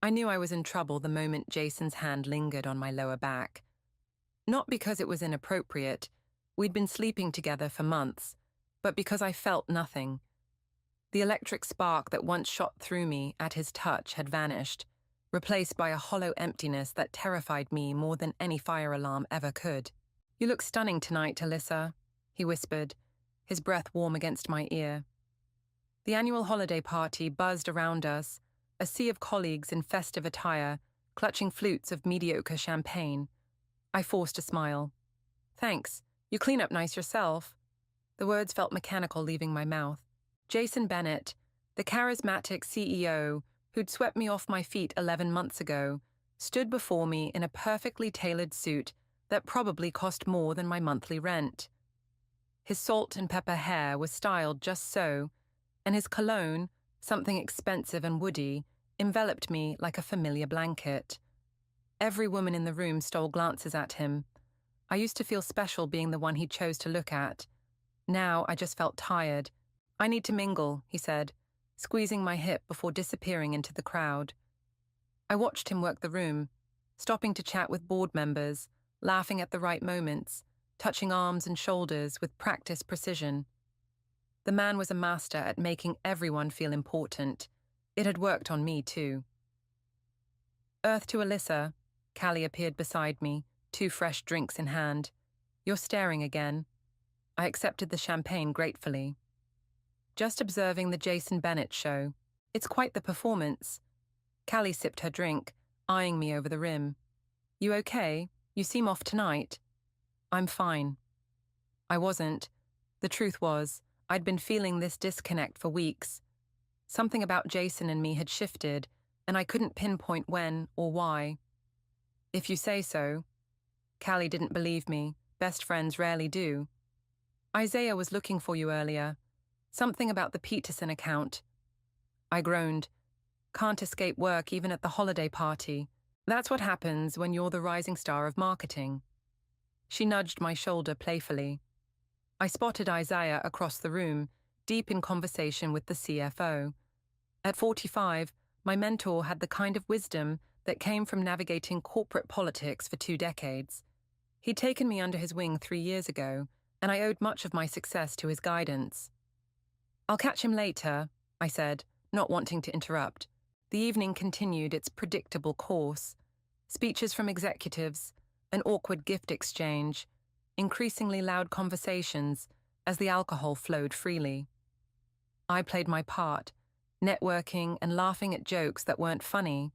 I knew I was in trouble the moment Jason's hand lingered on my lower back. Not because it was inappropriate, we'd been sleeping together for months, but because I felt nothing. The electric spark that once shot through me at his touch had vanished, replaced by a hollow emptiness that terrified me more than any fire alarm ever could. "You look stunning tonight, Alyssa," he whispered, his breath warm against my ear. The annual holiday party buzzed around us, a sea of colleagues in festive attire, clutching flutes of mediocre champagne. I forced a smile. "Thanks. You clean up nice yourself." The words felt mechanical leaving my mouth. Jason Bennett, the charismatic CEO who'd swept me off my feet 11 months ago, stood before me in a perfectly tailored suit that probably cost more than my monthly rent. His salt and pepper hair was styled just so, and his cologne, something expensive and woody, enveloped me like a familiar blanket. Every woman in the room stole glances at him. I used to feel special being the one he chose to look at. Now I just felt tired. "I need to mingle," he said, squeezing my hip before disappearing into the crowd. I watched him work the room, stopping to chat with board members, laughing at the right moments, touching arms and shoulders with practiced precision. The man was a master at making everyone feel important. It had worked on me, too. "Earth to Alyssa." Callie appeared beside me, 2 fresh drinks in hand. "You're staring again." I accepted the champagne gratefully. "Just observing the Jason Bennett show. It's quite the performance." Callie sipped her drink, eyeing me over the rim. "You okay? You seem off tonight." "I'm fine." I wasn't. The truth was, I'd been feeling this disconnect for weeks. Something about Jason and me had shifted, and I couldn't pinpoint when or why. "If you say so." Callie didn't believe me. Best friends rarely do. "Isaiah was looking for you earlier. Something about the Peterson account." I groaned. Can't escape work even at the holiday party. That's what happens when you're the rising star of marketing. She nudged my shoulder playfully. I spotted Isaiah across the room, deep in conversation with the CFO. At 45, my mentor had the kind of wisdom that came from navigating corporate politics for 2 decades. He'd taken me under his wing 3 years ago, and I owed much of my success to his guidance. "I'll catch him later," I said, not wanting to interrupt. The evening continued its predictable course. Speeches from executives, an awkward gift exchange, increasingly loud conversations as the alcohol flowed freely. I played my part, networking and laughing at jokes that weren't funny,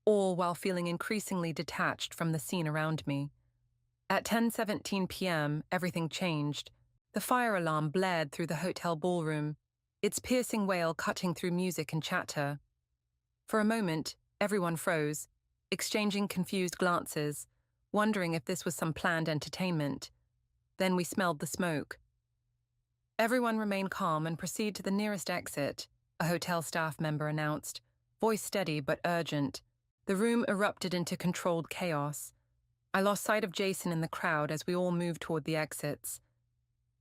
all while feeling increasingly detached from the scene around me. At 10:17 p.m., everything changed. The fire alarm blared through the hotel ballroom, its piercing wail cutting through music and chatter. For a moment, everyone froze, exchanging confused glances, wondering if this was some planned entertainment. Then we smelled the smoke. "Everyone remain calm and proceed to the nearest exit," a hotel staff member announced, voice steady but urgent. The room erupted into controlled chaos. I lost sight of Jason in the crowd as we all moved toward the exits.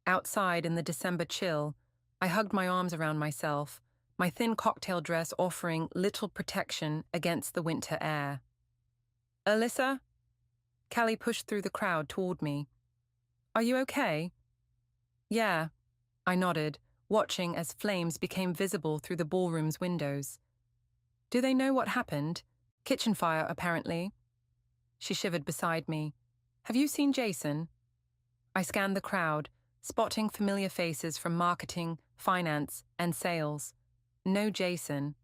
Outside in the December chill, I hugged my arms around myself, my thin cocktail dress offering little protection against the winter air. "Alyssa?" Callie pushed through the crowd toward me. "Are you okay?" "Yeah," I nodded, watching as flames became visible through the ballroom's windows. "Do they know what happened? Kitchen fire, apparently." She shivered beside me. "Have you seen Jason?" I scanned the crowd, spotting familiar faces from marketing, finance, and sales. No Jason.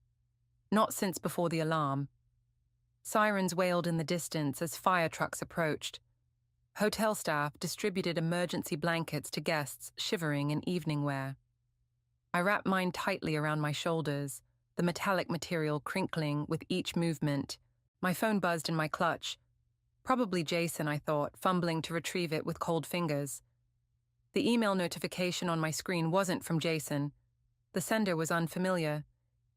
Not since before the alarm. Sirens wailed in the distance as fire trucks approached. Hotel staff distributed emergency blankets to guests shivering in evening wear. I wrapped mine tightly around my shoulders, the metallic material crinkling with each movement. My phone buzzed in my clutch. Probably Jason, I thought, fumbling to retrieve it with cold fingers. The email notification on my screen wasn't from Jason. The sender was unfamiliar.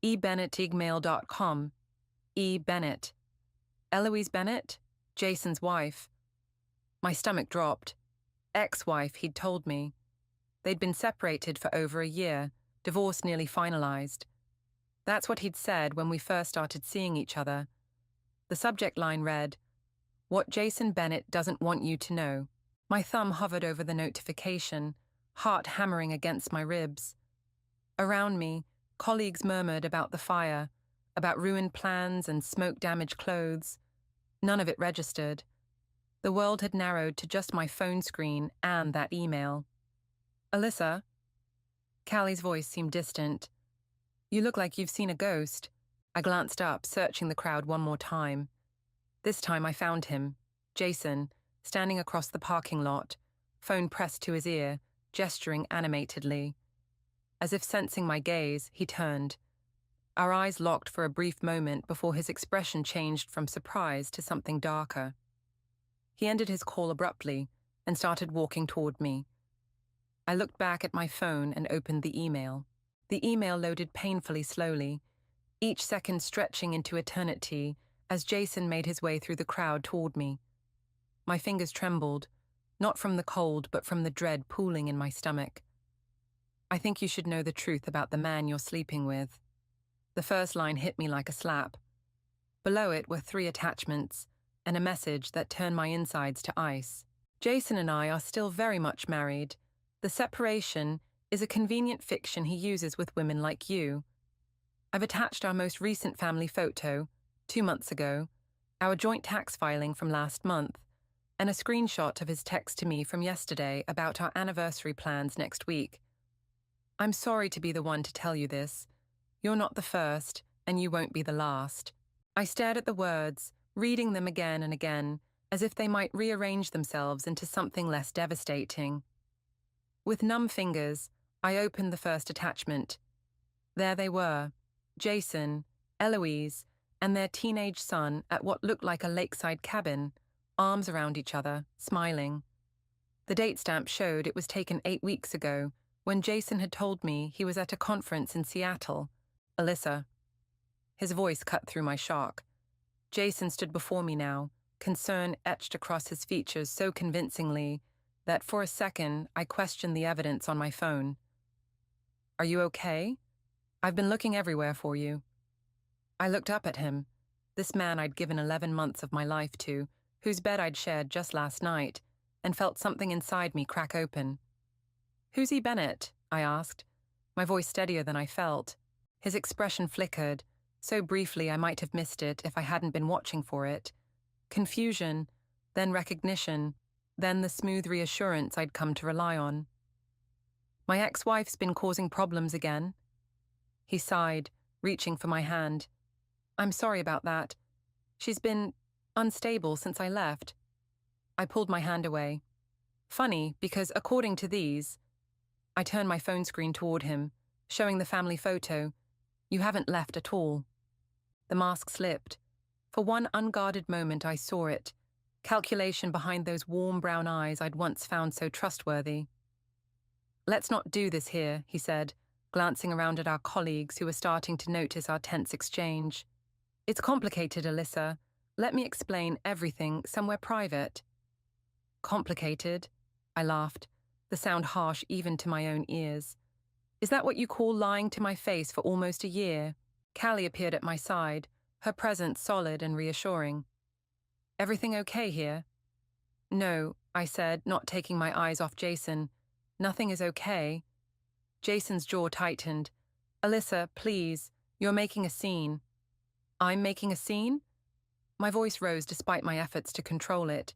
ebennett@gmail.com. E. Bennett. Eloise Bennett? Jason's wife. My stomach dropped. Ex-wife, he'd told me. They'd been separated for over a year, divorce nearly finalized. That's what he'd said when we first started seeing each other. The subject line read, "What Jason Bennett doesn't want you to know." My thumb hovered over the notification, heart hammering against my ribs. Around me, colleagues murmured about the fire, about ruined plans and smoke-damaged clothes. None of it registered. The world had narrowed to just my phone screen and that email. "Alyssa?" Callie's voice seemed distant. "You look like you've seen a ghost." I glanced up, searching the crowd one more time. This time I found him, Jason, standing across the parking lot, phone pressed to his ear, gesturing animatedly. As if sensing my gaze, he turned. Our eyes locked for a brief moment before his expression changed from surprise to something darker. He ended his call abruptly and started walking toward me. I looked back at my phone and opened the email. The email loaded painfully slowly, each second stretching into eternity as Jason made his way through the crowd toward me. My fingers trembled, not from the cold but from the dread pooling in my stomach. "I think you should know the truth about the man you're sleeping with." The first line hit me like a slap. Below it were 3 attachments and a message that turned my insides to ice. "Jason and I are still very much married. The separation is a convenient fiction he uses with women like you. I've attached our most recent family photo, 2 months ago, our joint tax filing from last month, and a screenshot of his text to me from yesterday about our anniversary plans next week. I'm sorry to be the one to tell you this. You're not the first, and you won't be the last." I stared at the words, reading them again and again, as if they might rearrange themselves into something less devastating. With numb fingers, I opened the first attachment. There they were, Jason, Eloise, and their teenage son at what looked like a lakeside cabin, arms around each other, smiling. The date stamp showed it was taken 8 weeks ago, when Jason had told me he was at a conference in Seattle. "Alyssa." His voice cut through my shock. Jason stood before me now, concern etched across his features so convincingly that for a second I questioned the evidence on my phone. "Are you okay? I've been looking everywhere for you." I looked up at him, this man I'd given 11 months of my life to, whose bed I'd shared just last night, and felt something inside me crack open. "Who's he, Bennett?" I asked, my voice steadier than I felt. His expression flickered, so briefly I might have missed it if I hadn't been watching for it. Confusion, then recognition, then the smooth reassurance I'd come to rely on. "My ex-wife's been causing problems again." He sighed, reaching for my hand. "I'm sorry about that. She's been unstable since I left." I pulled my hand away. Funny, because according to these, I turned my phone screen toward him, showing the family photo. "You haven't left at all." The mask slipped. For one unguarded moment I saw it, calculation behind those warm brown eyes I'd once found so trustworthy. "Let's not do this here," he said, glancing around at our colleagues who were starting to notice our tense exchange. "It's complicated, Alyssa. Let me explain everything somewhere private." "Complicated?" I laughed, the sound harsh even to my own ears. "Is that what you call lying to my face for almost a year?" Callie appeared at my side, her presence solid and reassuring. "Everything okay here?" "No," I said, not taking my eyes off Jason. "Nothing is okay." Jason's jaw tightened. "Alyssa, please, you're making a scene." "I'm making a scene?" My voice rose despite my efforts to control it.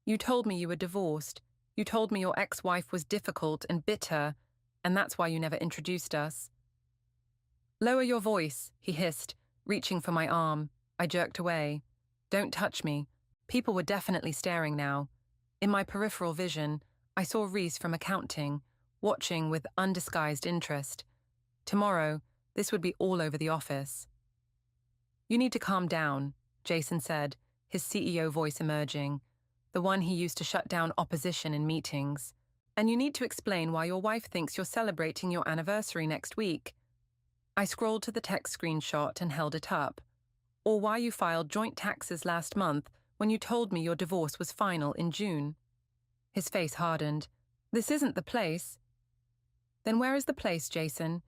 "You told me you were divorced. You told me your ex-wife was difficult and bitter, and that's why you never introduced us." "Lower your voice," he hissed, reaching for my arm. I jerked away. "Don't touch me." People were definitely staring now. In my peripheral vision, I saw Reese from accounting, watching with undisguised interest. Tomorrow, this would be all over the office. "You need to calm down," Jason said, his CEO voice emerging, the one he used to shut down opposition in meetings. "And you need to explain why your wife thinks you're celebrating your anniversary next week." I scrolled to the text screenshot and held it up. "Or why you filed joint taxes last month when you told me your divorce was final in June." His face hardened. "This isn't the place." "Then where is the place, Jason?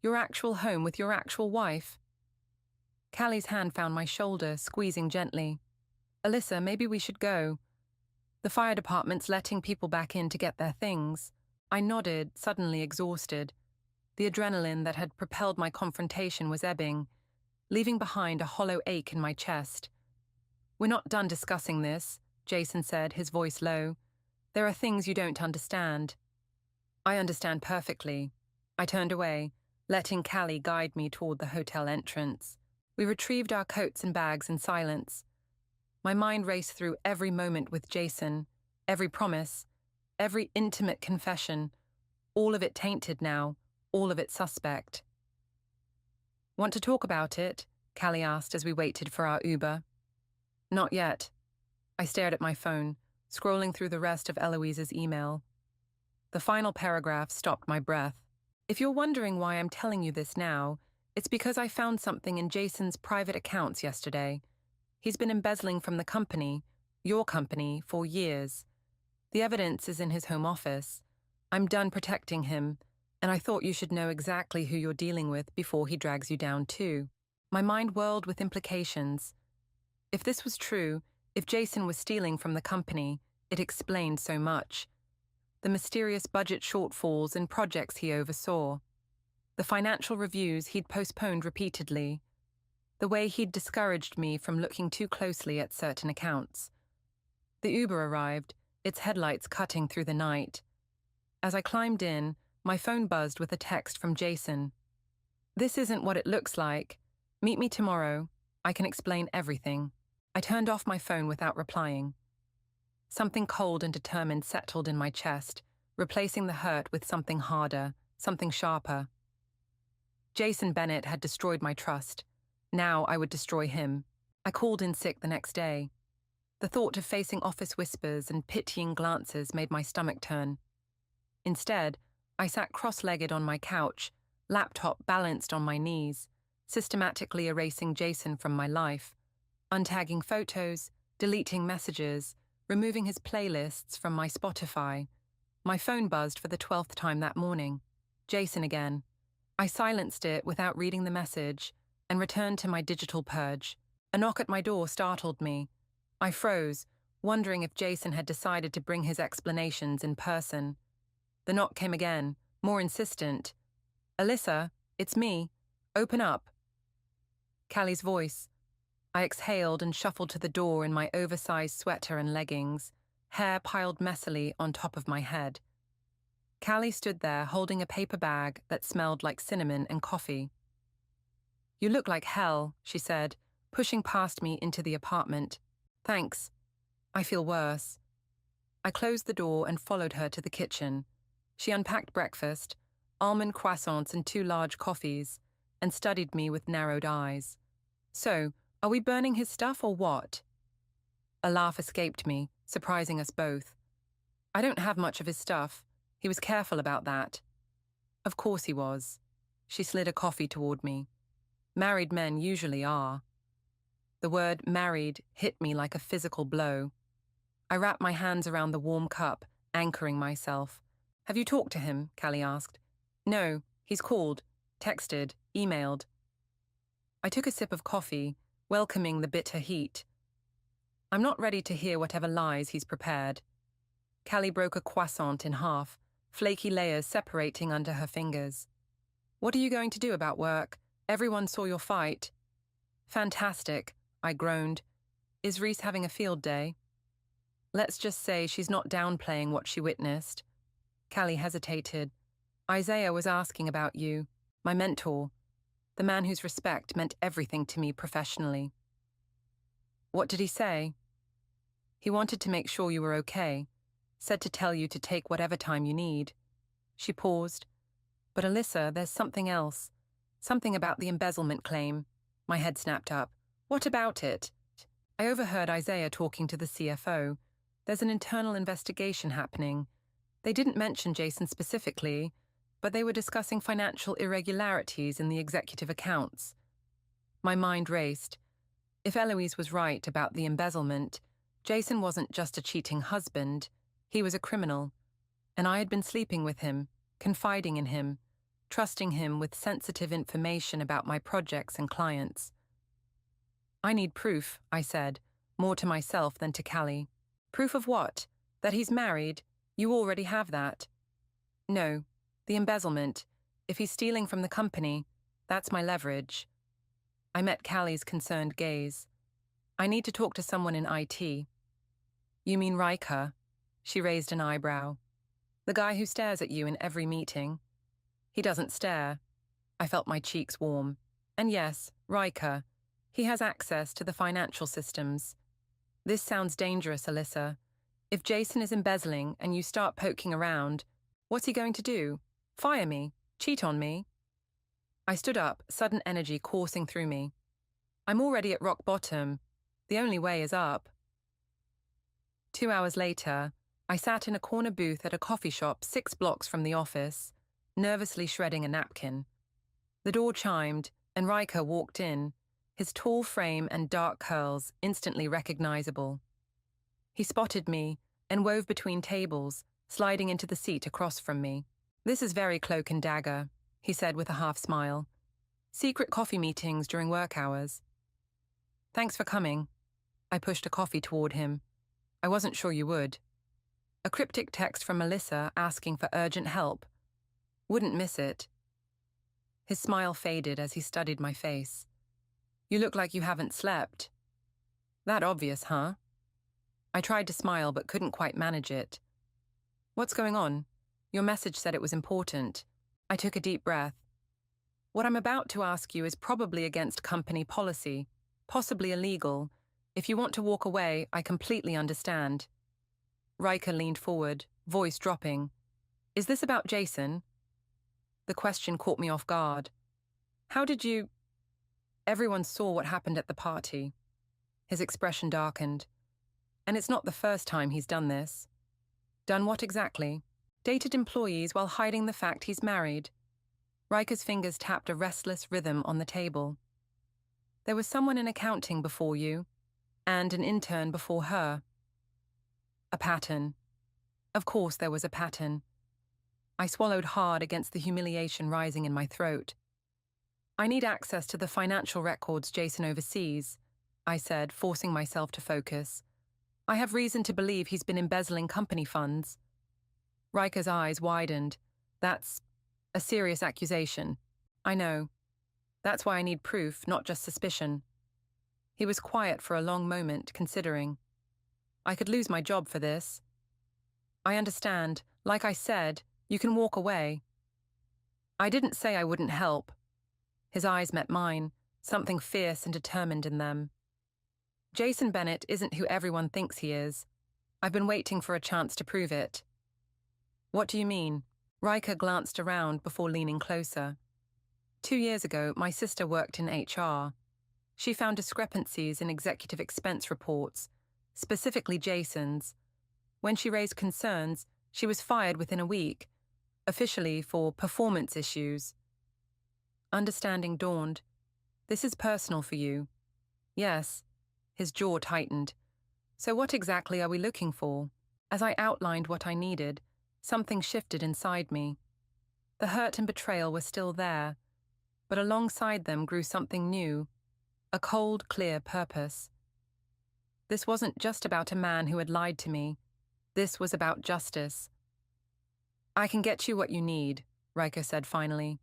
Your actual home with your actual wife. Callie's hand found my shoulder, squeezing gently. Alyssa, maybe we should go. The fire department's letting people back in to get their things. I nodded, suddenly exhausted. The adrenaline that had propelled my confrontation was ebbing, leaving behind a hollow ache in my chest. We're not done discussing this, Jason said, his voice low. There are things you don't understand. I understand perfectly. I turned away, letting Callie guide me toward the hotel entrance. We retrieved our coats and bags in silence. My mind raced through every moment with Jason, every promise, every intimate confession, all of it tainted now, all of it suspect. Want to talk about it? Callie asked as we waited for our Uber. Not yet. I stared at my phone, scrolling through the rest of Eloise's email. The final paragraph stopped my breath. If you're wondering why I'm telling you this now, it's because I found something in Jason's private accounts yesterday. He's been embezzling from the company, your company, for years. The evidence is in his home office. I'm done protecting him, and I thought you should know exactly who you're dealing with before he drags you down too. My mind whirled with implications. If this was true, if Jason was stealing from the company, it explained so much. The mysterious budget shortfalls and projects he oversaw. The financial reviews he'd postponed repeatedly. The way he'd discouraged me from looking too closely at certain accounts. The Uber arrived, its headlights cutting through the night. As I climbed in, my phone buzzed with a text from Jason. This isn't what it looks like. Meet me tomorrow. I can explain everything. I turned off my phone without replying. Something cold and determined settled in my chest, replacing the hurt with something harder, something sharper. Jason Bennett had destroyed my trust. Now I would destroy him. I called in sick the next day. The thought of facing office whispers and pitying glances made my stomach turn. Instead, I sat cross-legged on my couch, laptop balanced on my knees, systematically erasing Jason from my life, untagging photos, deleting messages, removing his playlists from my Spotify. My phone buzzed for the 12th time that morning. Jason again. I silenced it without reading the message and returned to my digital purge. A knock at my door startled me. I froze, wondering if Jason had decided to bring his explanations in person. The knock came again, more insistent. Alyssa, it's me. Open up. Callie's voice. I exhaled and shuffled to the door in my oversized sweater and leggings, hair piled messily on top of my head. Callie stood there holding a paper bag that smelled like cinnamon and coffee. You look like hell, she said, pushing past me into the apartment. Thanks. I feel worse. I closed the door and followed her to the kitchen. She unpacked breakfast, almond croissants and 2 large coffees, and studied me with narrowed eyes. So, are we burning his stuff or what? A laugh escaped me, surprising us both. I don't have much of his stuff. He was careful about that. Of course he was. She slid a coffee toward me. Married men usually are. The word married hit me like a physical blow. I wrapped my hands around the warm cup, anchoring myself. Have you talked to him? Callie asked. No, he's called, texted, emailed. I took a sip of coffee, welcoming the bitter heat. I'm not ready to hear whatever lies he's prepared. Callie broke a croissant in half, flaky layers separating under her fingers. What are you going to do about work? Everyone saw your fight. Fantastic, I groaned. Is Reese having a field day? Let's just say she's not downplaying what she witnessed. Callie hesitated. Isaiah was asking about you, my mentor, the man whose respect meant everything to me professionally. What did he say? He wanted to make sure you were okay, said to tell you to take whatever time you need. She paused. But Alyssa, there's something else. Something about the embezzlement claim. My head snapped up. What about it? I overheard Isaiah talking to the CFO. There's an internal investigation happening. They didn't mention Jason specifically, but they were discussing financial irregularities in the executive accounts. My mind raced. If Eloise was right about the embezzlement, Jason wasn't just a cheating husband. He was a criminal. And I had been sleeping with him, confiding in him, trusting him with sensitive information about my projects and clients. I need proof, I said, more to myself than to Callie. Proof of what? That he's married? You already have that. No, the embezzlement. If he's stealing from the company, that's my leverage. I met Callie's concerned gaze. I need to talk to someone in IT. You mean Riker? She raised an eyebrow. The guy who stares at you in every meeting. He doesn't stare. I felt my cheeks warm. And yes, Riker. He has access to the financial systems. This sounds dangerous, Alyssa. If Jason is embezzling and you start poking around, what's he going to do? Fire me? Cheat on me? I stood up, sudden energy coursing through me. I'm already at rock bottom. The only way is up. 2 hours later, I sat in a corner booth at a coffee shop 6 blocks from the office, nervously shredding a napkin. The door chimed, and Riker walked in, his tall frame and dark curls instantly recognizable. He spotted me and wove between tables, sliding into the seat across from me. This is very cloak and dagger, he said with a half smile. Secret coffee meetings during work hours. Thanks for coming. I pushed a coffee toward him. I wasn't sure you would. A cryptic text from Melissa asking for urgent help. Wouldn't miss it. His smile faded as he studied my face. You look like you haven't slept. That obvious, huh? I tried to smile but couldn't quite manage it. What's going on? Your message said it was important. I took a deep breath. What I'm about to ask you is probably against company policy, possibly illegal. If you want to walk away, I completely understand. Riker leaned forward, voice dropping. Is this about Jason? The question caught me off guard. How did you... Everyone saw what happened at the party. His expression darkened. And it's not the first time he's done this. Done what exactly? Dated employees while hiding the fact he's married. Riker's fingers tapped a restless rhythm on the table. There was someone in accounting before you, and an intern before her. A pattern. Of course there was a pattern. I swallowed hard against the humiliation rising in my throat. I need access to the financial records Jason oversees, I said, forcing myself to focus. I have reason to believe he's been embezzling company funds. Riker's eyes widened. That's a serious accusation. I know. That's why I need proof, not just suspicion. He was quiet for a long moment, considering. I could lose my job for this. I understand. Like I said, you can walk away. I didn't say I wouldn't help. His eyes met mine, something fierce and determined in them. Jason Bennett isn't who everyone thinks he is. I've been waiting for a chance to prove it. What do you mean? Riker glanced around before leaning closer. 2 years ago, my sister worked in HR. She found discrepancies in executive expense reports, specifically Jason's. When she raised concerns, she was fired within a week, officially for performance issues. Understanding dawned. This is personal for you. Yes. His jaw tightened. So what exactly are we looking for? As I outlined what I needed, something shifted inside me. The hurt and betrayal were still there, but alongside them grew something new, a cold, clear purpose. This wasn't just about a man who had lied to me. This was about justice. I can get you what you need, Riker said finally.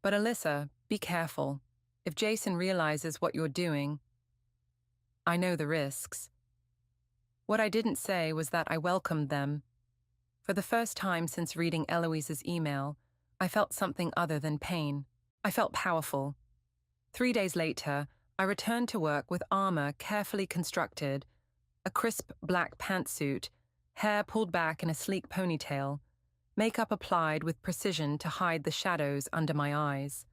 But Alyssa, be careful. If Jason realizes what you're doing, I know the risks. What I didn't say was that I welcomed them. For the first time since reading Eloise's email, I felt something other than pain. I felt powerful. 3 days later, I returned to work with armor carefully constructed, a crisp black pantsuit, hair pulled back in a sleek ponytail, makeup applied with precision to hide the shadows under my eyes.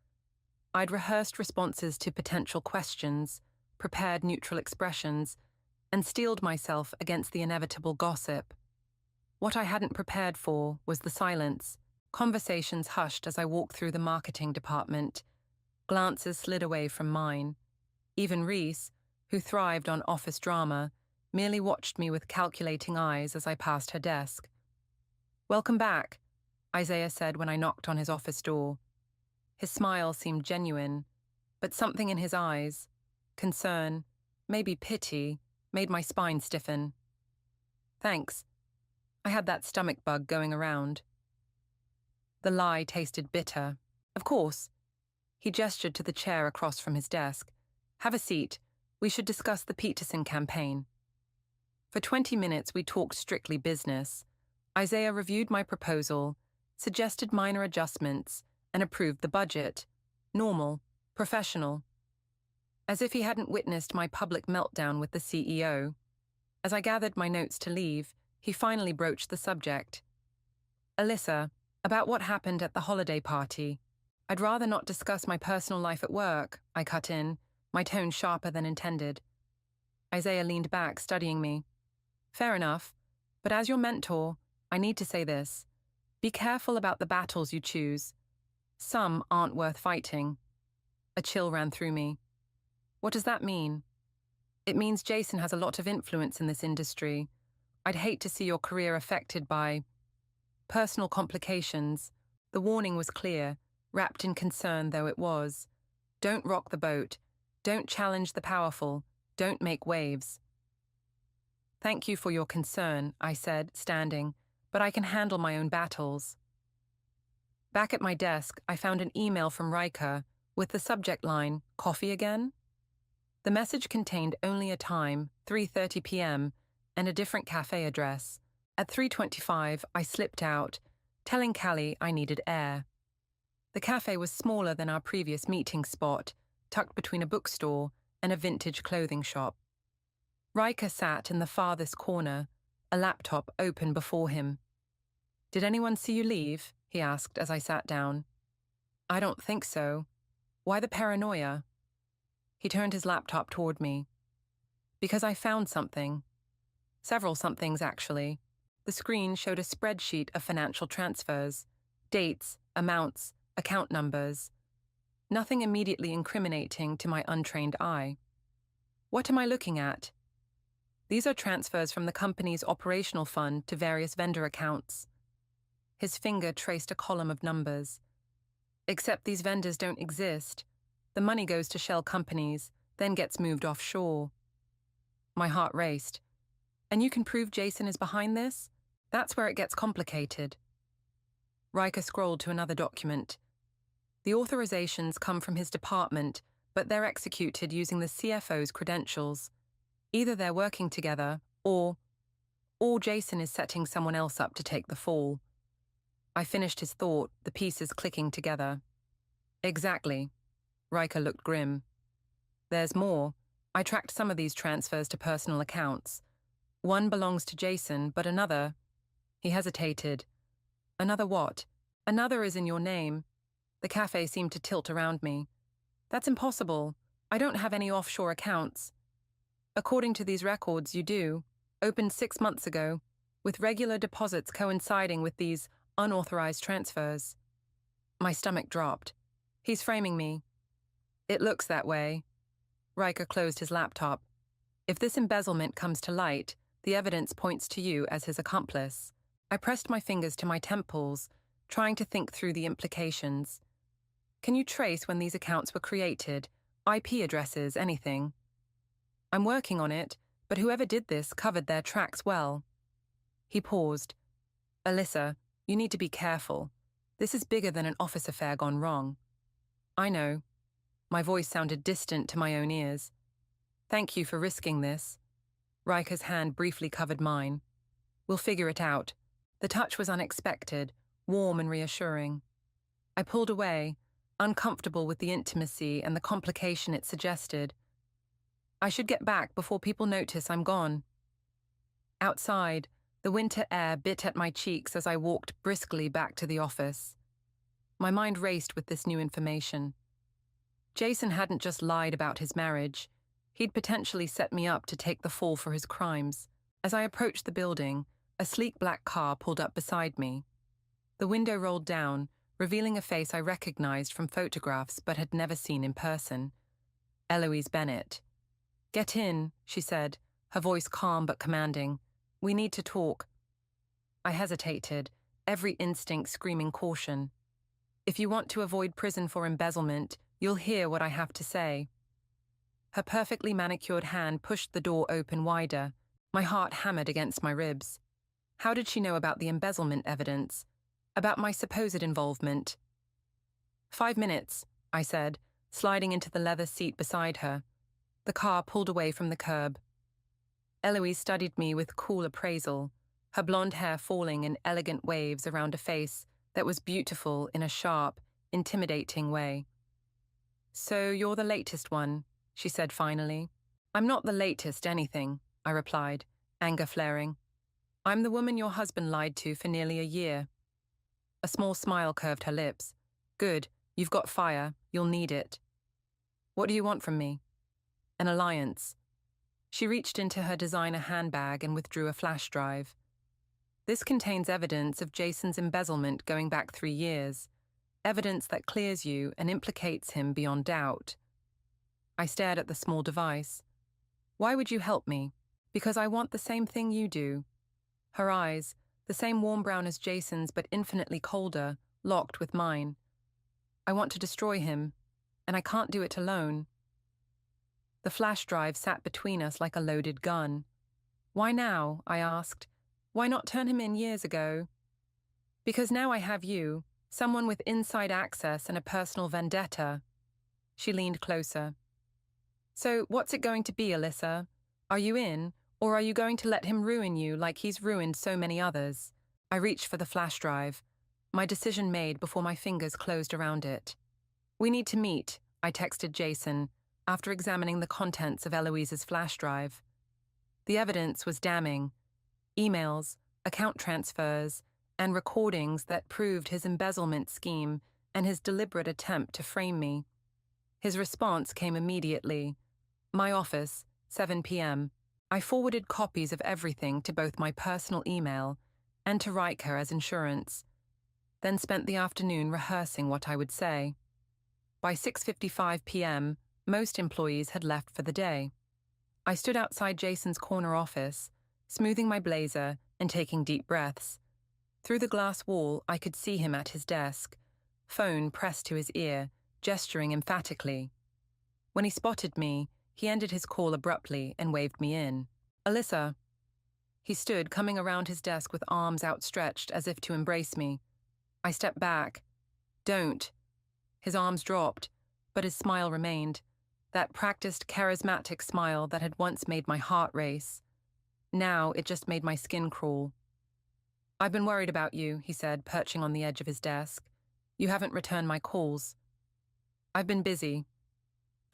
I'd rehearsed responses to potential questions, prepared neutral expressions, and steeled myself against the inevitable gossip. What I hadn't prepared for was the silence. Conversations hushed as I walked through the marketing department. Glances slid away from mine. Even Reese, who thrived on office drama, merely watched me with calculating eyes as I passed her desk. Welcome back, Isaiah said when I knocked on his office door. His smile seemed genuine, but something in his eyes, concern, maybe pity, made my spine stiffen. Thanks. I had that stomach bug going around. The lie tasted bitter. Of course. He gestured to the chair across from his desk. Have a seat. We should discuss the Peterson campaign. For 20 minutes, we talked strictly business. Isaiah reviewed my proposal, suggested minor adjustments, and approved the budget. Normal, professional. As if he hadn't witnessed my public meltdown with the CEO. As I gathered my notes to leave, he finally broached the subject. Alyssa, about what happened at the holiday party. I'd rather not discuss my personal life at work, I cut in, my tone sharper than intended. Isaiah leaned back, studying me. Fair enough, but as your mentor, I need to say this. Be careful about the battles you choose. Some aren't worth fighting. A chill ran through me. What does that mean? It means Jason has a lot of influence in this industry. I'd hate to see your career affected by personal complications. The warning was clear, wrapped in concern though it was. Don't rock the boat. Don't challenge the powerful. Don't make waves. Thank you for your concern, I said, standing, but I can handle my own battles. Back at my desk, I found an email from Riker with the subject line, Coffee again? The message contained only a time, 3:30 p.m., and a different cafe address. At 3:25, I slipped out, telling Callie I needed air. The cafe was smaller than our previous meeting spot, tucked between a bookstore and a vintage clothing shop. Riker sat in the farthest corner, a laptop open before him. Did anyone see you leave? He asked as I sat down. I don't think so. Why the paranoia? He turned his laptop toward me. Because I found something. Several somethings, actually. The screen showed a spreadsheet of financial transfers, dates, amounts, account numbers. Nothing immediately incriminating to my untrained eye. What am I looking at? These are transfers from the company's operational fund to various vendor accounts. His finger traced a column of numbers. Except these vendors don't exist. The money goes to shell companies, then gets moved offshore. My heart raced. And you can prove Jason is behind this? That's where it gets complicated. Riker scrolled to another document. The authorizations come from his department, but they're executed using the CFO's credentials. Either they're working together, or Jason is setting someone else up to take the fall. I finished his thought, the pieces clicking together. Exactly. Riker looked grim. There's more. I tracked some of these transfers to personal accounts. One belongs to Jason, but another... He hesitated. Another what? Another is in your name. The cafe seemed to tilt around me. That's impossible. I don't have any offshore accounts. According to these records, you do. Opened 6 months ago, with regular deposits coinciding with these unauthorized transfers. My stomach dropped. He's framing me. It looks that way. Riker closed his laptop. If this embezzlement comes to light, the evidence points to you as his accomplice. I pressed my fingers to my temples, trying to think through the implications. Can you trace when these accounts were created? IP addresses, anything? I'm working on it, but whoever did this covered their tracks well. He paused. Alyssa, you need to be careful. This is bigger than an office affair gone wrong. I know. My voice sounded distant to my own ears. Thank you for risking this. Riker's hand briefly covered mine. We'll figure it out. The touch was unexpected, warm and reassuring. I pulled away, uncomfortable with the intimacy and the complication it suggested. I should get back before people notice I'm gone. Outside, the winter air bit at my cheeks as I walked briskly back to the office. My mind raced with this new information. Jason hadn't just lied about his marriage. He'd potentially set me up to take the fall for his crimes. As I approached the building, a sleek black car pulled up beside me. The window rolled down, revealing a face I recognized from photographs but had never seen in person. Eloise Bennett. Get in, she said, her voice calm but commanding. We need to talk. I hesitated, every instinct screaming caution. If you want to avoid prison for embezzlement, you'll hear what I have to say. Her perfectly manicured hand pushed the door open wider. My heart hammered against my ribs. How did she know about the embezzlement evidence? About my supposed involvement? 5 minutes, I said, sliding into the leather seat beside her. The car pulled away from the curb. Eloise studied me with cool appraisal, her blonde hair falling in elegant waves around a face that was beautiful in a sharp, intimidating way. "So you're the latest one," she said finally. "I'm not the latest anything," I replied, anger flaring. "I'm the woman your husband lied to for nearly a year." A small smile curved her lips. "Good, you've got fire, you'll need it." "What do you want from me?" "An alliance." She reached into her designer handbag and withdrew a flash drive. "This contains evidence of Jason's embezzlement going back 3 years, evidence that clears you and implicates him beyond doubt." I stared at the small device. "Why would you help me?" "Because I want the same thing you do." Her eyes, the same warm brown as Jason's but infinitely colder, locked with mine. "I want to destroy him, and I can't do it alone." The flash drive sat between us like a loaded gun. "Why now?" I asked. "Why not turn him in years ago?" "Because now I have you, someone with inside access and a personal vendetta." She leaned closer. "So what's it going to be, Alyssa? Are you in, or are you going to let him ruin you like he's ruined so many others?" I reached for the flash drive, my decision made before my fingers closed around it. "We need to meet," I texted Jason, after examining the contents of Eloise's flash drive. The evidence was damning. Emails, account transfers, and recordings that proved his embezzlement scheme and his deliberate attempt to frame me. His response came immediately. "My office, 7 p.m. I forwarded copies of everything to both my personal email and to Riker as insurance, then spent the afternoon rehearsing what I would say. By 6:55 p.m., most employees had left for the day. I stood outside Jason's corner office, smoothing my blazer and taking deep breaths. Through the glass wall, I could see him at his desk, phone pressed to his ear, gesturing emphatically. When he spotted me, he ended his call abruptly and waved me in. "Alyssa." He stood, coming around his desk with arms outstretched as if to embrace me. I stepped back. "Don't." His arms dropped, but his smile remained, that practiced, charismatic smile that had once made my heart race. Now it just made my skin crawl. "I've been worried about you," he said, perching on the edge of his desk. "You haven't returned my calls." "I've been busy."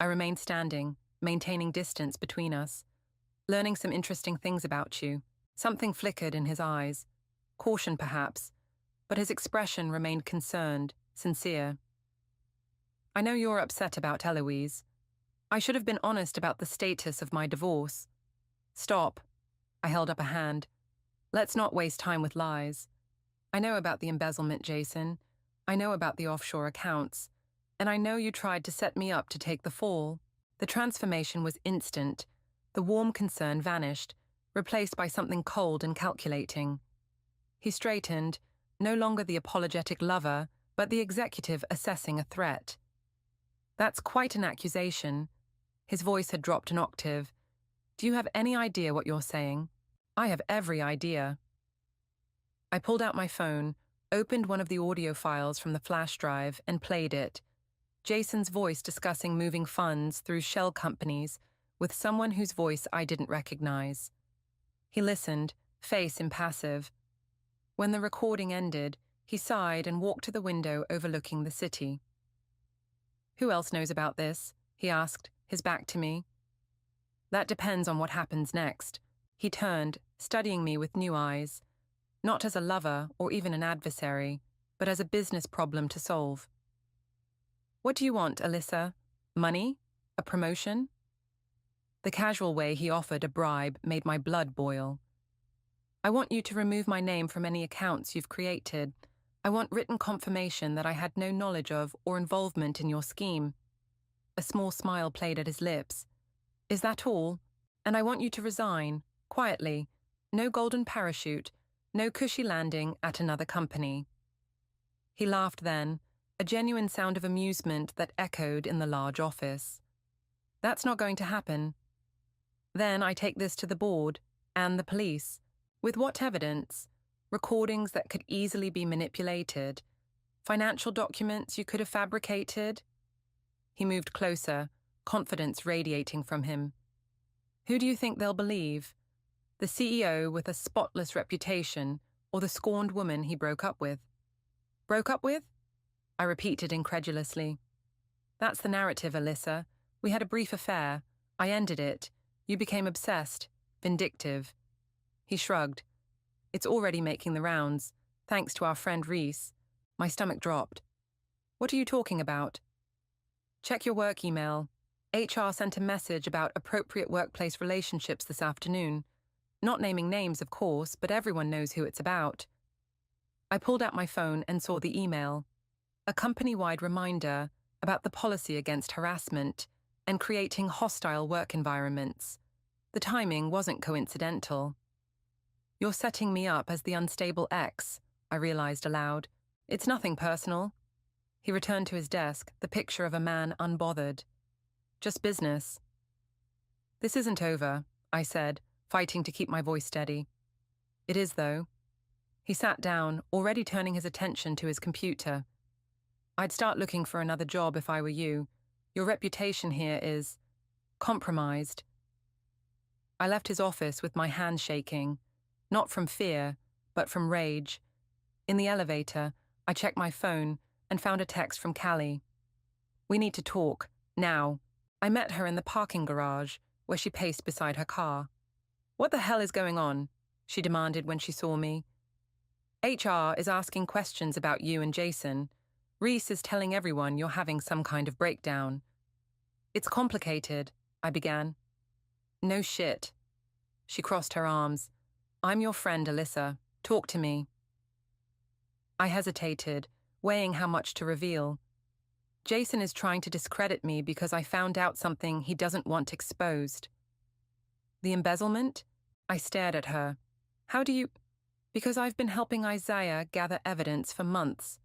I remained standing, maintaining distance between us, learning some interesting things about you. Something flickered in his eyes. Caution, perhaps, but his expression remained concerned, sincere. "I know you're upset about Eloise. I should have been honest about the status of my divorce." "Stop." I held up a hand. "Let's not waste time with lies. I know about the embezzlement, Jason. I know about the offshore accounts. And I know you tried to set me up to take the fall." The transformation was instant. The warm concern vanished, replaced by something cold and calculating. He straightened, no longer the apologetic lover, but the executive assessing a threat. "That's quite an accusation." His voice had dropped an octave. "Do you have any idea what you're saying?" "I have every idea." I pulled out my phone, opened one of the audio files from the flash drive, and played it. Jason's voice discussing moving funds through shell companies with someone whose voice I didn't recognize. He listened, face impassive. When the recording ended, he sighed and walked to the window overlooking the city. "Who else knows about this?" he asked, his back to me. "That depends on what happens next." He turned, studying me with new eyes, not as a lover or even an adversary, but as a business problem to solve. "What do you want, Alyssa? Money? A promotion?" The casual way he offered a bribe made my blood boil. "I want you to remove my name from any accounts you've created. I want written confirmation that I had no knowledge of or involvement in your scheme." A small smile played at his lips. "Is that all? And I want you to resign, quietly. No golden parachute, no cushy landing at another company." He laughed then, a genuine sound of amusement that echoed in the large office. That's not going to happen. Then I take this to the board and the police. With what evidence? Recordings that could easily be manipulated. Financial documents you could have fabricated. He moved closer, confidence radiating from him. Who do you think they'll believe? The CEO with a spotless reputation, or the scorned woman he broke up with? Broke up with? I repeated incredulously. That's the narrative, Alyssa. We had a brief affair. I ended it. You became obsessed, vindictive. He shrugged. It's already making the rounds, thanks to our friend Reese. My stomach dropped. What are you talking about? Check your work email. HR sent a message about appropriate workplace relationships this afternoon. Not naming names, of course, but everyone knows who it's about. I pulled out my phone and saw the email. A company-wide reminder about the policy against harassment and creating hostile work environments. The timing wasn't coincidental. You're setting me up as the unstable ex, I realized aloud. It's nothing personal. He returned to his desk, the picture of a man unbothered. Just business. This isn't over, I said, fighting to keep my voice steady. It is, though. He sat down, already turning his attention to his computer. I'd start looking for another job if I were you. Your reputation here is compromised. I left his office with my hands shaking, not from fear, but from rage. In the elevator, I checked my phone and found a text from Callie. We need to talk, now. I met her in the parking garage, where she paced beside her car. What the hell is going on? She demanded when she saw me. HR is asking questions about you and Jason. Reese is telling everyone you're having some kind of breakdown. It's complicated, I began. No shit. She crossed her arms. I'm your friend, Alyssa. Talk to me. I hesitated, weighing how much to reveal. Jason is trying to discredit me because I found out something he doesn't want exposed. The embezzlement? I stared at her. How do you... Because I've been helping Isaiah gather evidence for months.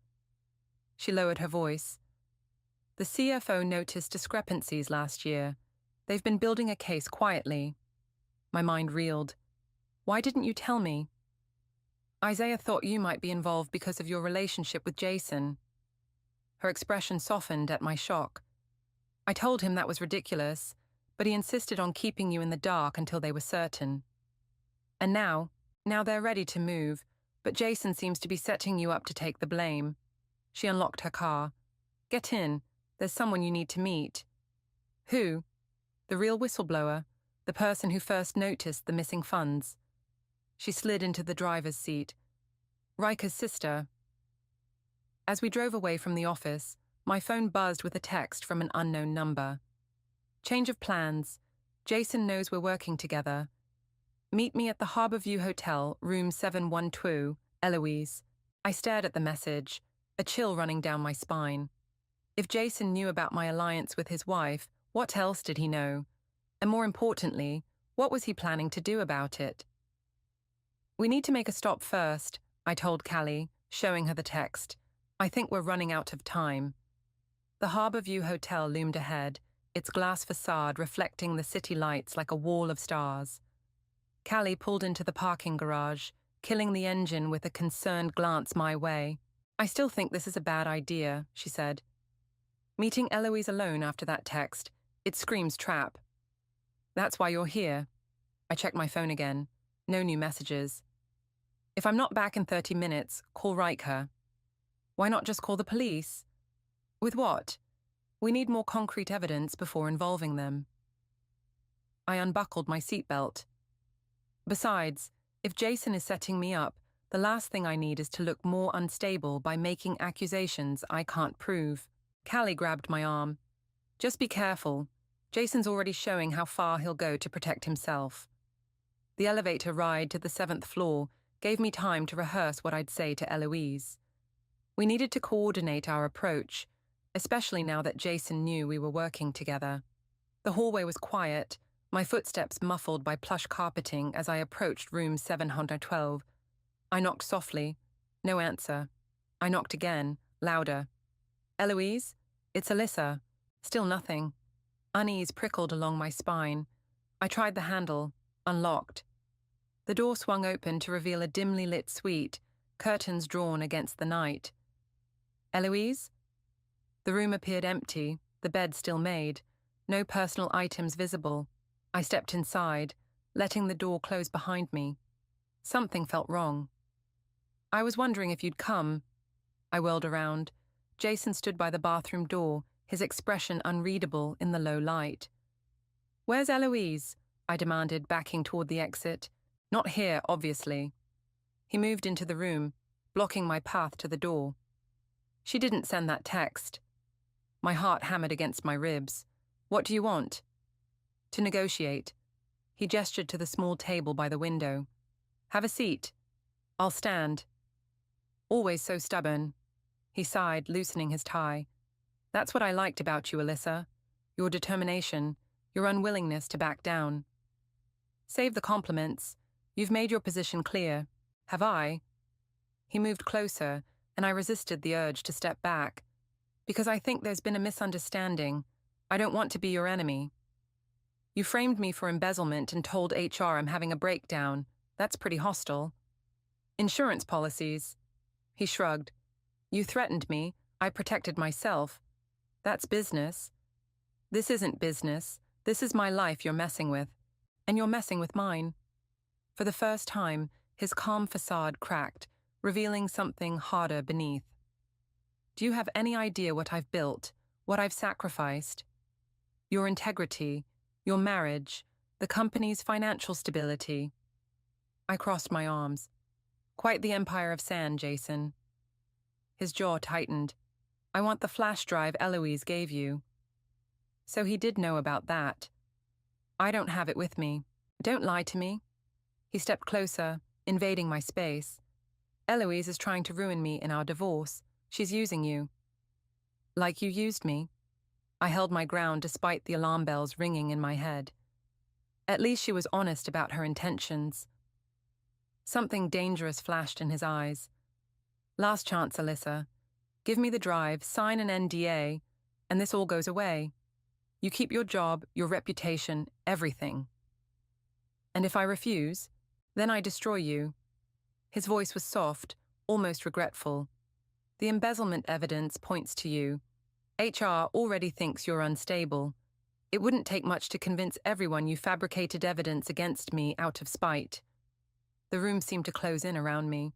She lowered her voice. The CFO noticed discrepancies last year. They've been building a case quietly. My mind reeled. Why didn't you tell me? Isaiah thought you might be involved because of your relationship with Jason. Her expression softened at my shock. I told him that was ridiculous, but he insisted on keeping you in the dark until they were certain. And now they're ready to move, but Jason seems to be setting you up to take the blame. She unlocked her car. Get in. There's someone you need to meet. Who? The real whistleblower, the person who first noticed the missing funds. She slid into the driver's seat. Riker's sister. As we drove away from the office, my phone buzzed with a text from an unknown number. Change of plans. Jason knows we're working together. Meet me at the Harborview Hotel, room 712, Eloise. I stared at the message, a chill running down my spine. If Jason knew about my alliance with his wife, what else did he know? And more importantly, what was he planning to do about it? We need to make a stop first, I told Callie, showing her the text. I think we're running out of time. The Harborview Hotel loomed ahead, its glass facade reflecting the city lights like a wall of stars. Callie pulled into the parking garage, killing the engine with a concerned glance my way. I still think this is a bad idea, she said. Meeting Eloise alone after that text, it screams trap. That's why you're here. I checked my phone again. No new messages. If I'm not back in 30 minutes, call Riker. Why not just call the police? With what? We need more concrete evidence before involving them. I unbuckled my seatbelt. Besides, if Jason is setting me up, the last thing I need is to look more unstable by making accusations I can't prove. Callie grabbed my arm. Just be careful. Jason's already showing how far he'll go to protect himself. The elevator ride to the 7th floor gave me time to rehearse what I'd say to Eloise. We needed to coordinate our approach, especially now that Jason knew we were working together. The hallway was quiet, my footsteps muffled by plush carpeting as I approached room 712. I knocked softly. No answer. I knocked again, louder. Eloise? It's Alyssa. Still nothing. Unease prickled along my spine. I tried the handle. Unlocked. The door swung open to reveal a dimly lit suite, curtains drawn against the night. Eloise? The room appeared empty, the bed still made, no personal items visible. I stepped inside, letting the door close behind me. Something felt wrong. I was wondering if you'd come. I whirled around. Jason stood by the bathroom door, his expression unreadable in the low light. Where's Eloise? I demanded, backing toward the exit. Not here, obviously. He moved into the room, blocking my path to the door. She didn't send that text. My heart hammered against my ribs. What do you want? To negotiate. He gestured to the small table by the window. Have a seat. I'll stand. Always so stubborn. He sighed, loosening his tie. That's what I liked about you, Alyssa. Your determination, your unwillingness to back down. Save the compliments. You've made your position clear. Have I? He moved closer, and I resisted the urge to step back. Because I think there's been a misunderstanding. I don't want to be your enemy. You framed me for embezzlement and told HR I'm having a breakdown. That's pretty hostile. Insurance policies. He shrugged. You threatened me. I protected myself. That's business. This isn't business. This is my life you're messing with. And you're messing with mine. For the first time, his calm facade cracked, revealing something harder beneath. Do you have any idea what I've built, what I've sacrificed? Your integrity, your marriage, the company's financial stability. I crossed my arms. Quite the empire of sand, Jason. His jaw tightened. I want the flash drive Eloise gave you. So he did know about that. I don't have it with me. Don't lie to me. He stepped closer, invading my space. Eloise is trying to ruin me in our divorce. She's using you. Like you used me. I held my ground despite the alarm bells ringing in my head. At least she was honest about her intentions. Something dangerous flashed in his eyes. Last chance, Alyssa. Give me the drive, sign an NDA, and this all goes away. You keep your job, your reputation, everything. And if I refuse, then I destroy you. His voice was soft, almost regretful. The embezzlement evidence points to you. HR already thinks you're unstable. It wouldn't take much to convince everyone you fabricated evidence against me out of spite. The room seemed to close in around me.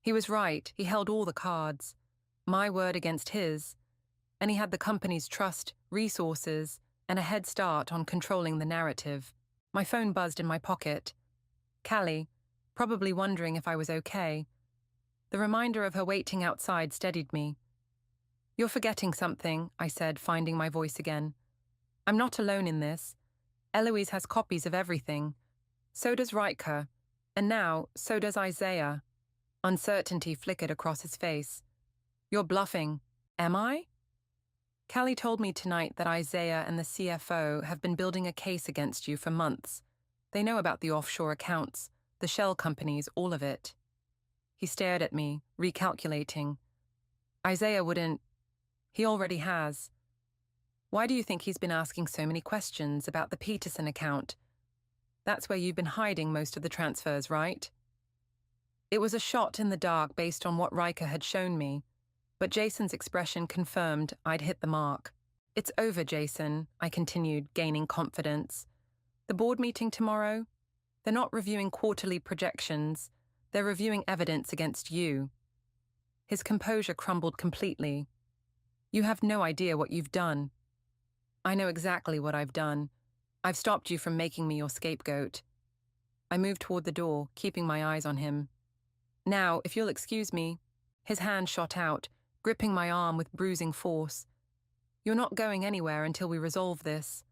He was right, he held all the cards. My word against his. And he had the company's trust, resources, and a head start on controlling the narrative. My phone buzzed in my pocket. Callie, probably wondering if I was okay. The reminder of her waiting outside steadied me. You're forgetting something, I said, finding my voice again. I'm not alone in this. Eloise has copies of everything. So does Riker. And now, so does Isaiah. Uncertainty flickered across his face. You're bluffing. Am I? Callie told me tonight that Isaiah and the CFO have been building a case against you for months. They know about the offshore accounts, the shell companies, all of it. He stared at me, recalculating. Isaiah wouldn't. He already has. Why do you think he's been asking so many questions about the Peterson account? That's where you've been hiding most of the transfers, right? It was a shot in the dark based on what Riker had shown me, but Jason's expression confirmed I'd hit the mark. It's over, Jason, I continued, gaining confidence. The board meeting tomorrow? They're not reviewing quarterly projections. They're reviewing evidence against you. His composure crumbled completely. You have no idea what you've done. I know exactly what I've done. I've stopped you from making me your scapegoat. I moved toward the door, keeping my eyes on him. Now, if you'll excuse me. His hand shot out, gripping my arm with bruising force. You're not going anywhere until we resolve this.